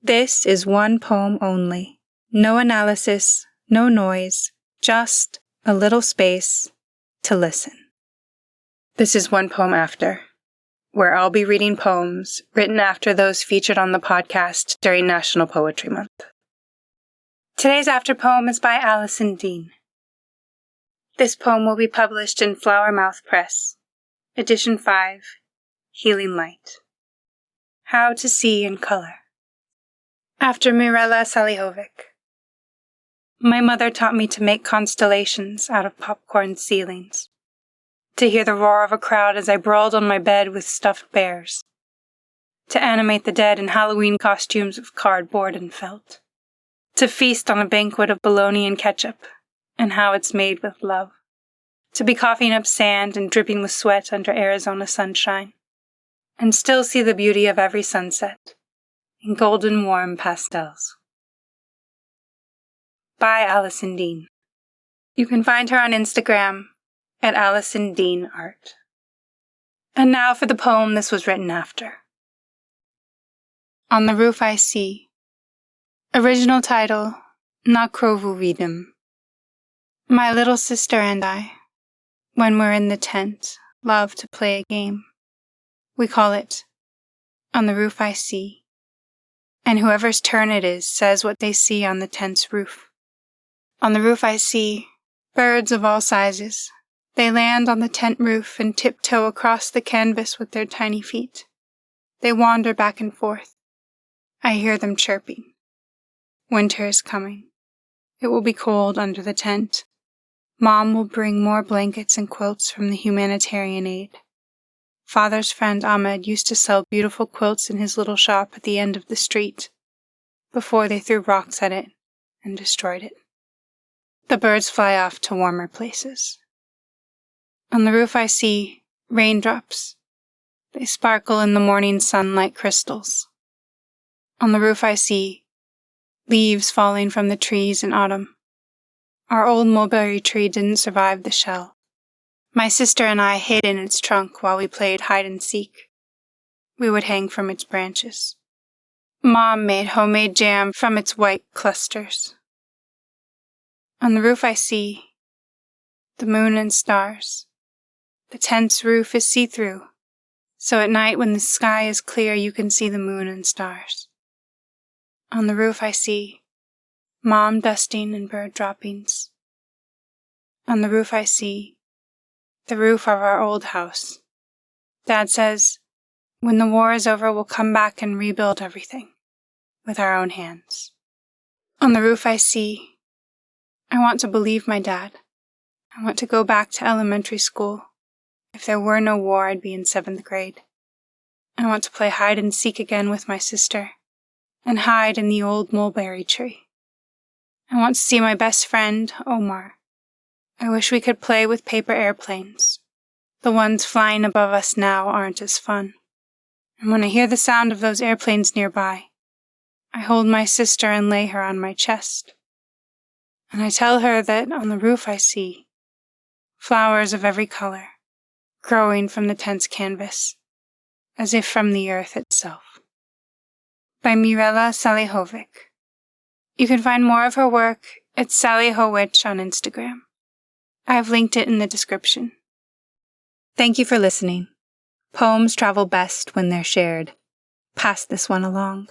This is one poem only. No analysis, no noise, just a little space to listen. This is One Poem After, where I'll be reading poems written after those featured on the podcast during National Poetry Month. Today's after poem is by Allison Dean. This poem will be published in Flower Mouth Press, Edition 5, Healing Light. How to See in Color. After Mirela Salihovic. My mother taught me to make constellations out of popcorn ceilings, to hear the roar of a crowd as I brawled on my bed with stuffed bears, to animate the dead in Halloween costumes of cardboard and felt, to feast on a banquet of bologna and ketchup, and how it's made with love, to be coughing up sand and dripping with sweat under Arizona sunshine, and still see the beauty of every sunset in golden warm pastels. By Allison Dean. You can find her on Instagram at Allison Dean Art. And now for the poem this was written after. On the Roof I See. Original title, Na Krovu Vidum. My little sister and I, when we're in the tent, love to play a game. We call it On the Roof I See. And whoever's turn it is says what they see on the tent's roof. On the roof I see birds of all sizes. They land on the tent roof and tiptoe across the canvas with their tiny feet. They wander back and forth. I hear them chirping. Winter is coming. It will be cold under the tent. Mom will bring more blankets and quilts from the humanitarian aid. Father's friend Ahmed used to sell beautiful quilts in his little shop at the end of the street, before they threw rocks at it and destroyed it. The birds fly off to warmer places. On the roof I see raindrops. They sparkle in the morning sun like crystals. On the roof I see leaves falling from the trees in autumn. Our old mulberry tree didn't survive the shell. My sister and I hid in its trunk while we played hide and seek. We would hang from its branches. Mom made homemade jam from its white clusters. On the roof I see the moon and stars. The tent's roof is see-through, so at night when the sky is clear you can see the moon and stars. On the roof I see Mom dusting and bird droppings. On the roof I see the roof of our old house. Dad says, when the war is over, we'll come back and rebuild everything with our own hands. On the roof I see, I want to believe my dad. I want to go back to elementary school. If there were no war, I'd be in 7th grade. I want to play hide and seek again with my sister and hide in the old mulberry tree. I want to see my best friend, Omar. I wish we could play with paper airplanes. The ones flying above us now aren't as fun. And when I hear the sound of those airplanes nearby, I hold my sister and lay her on my chest. And I tell her that on the roof I see flowers of every color, growing from the tent's canvas, as if from the earth itself. By Mirela Salihovic. You can find more of her work at Salihovic on Instagram. I have linked it in the description. Thank you for listening. Poems travel best when they're shared. Pass this one along.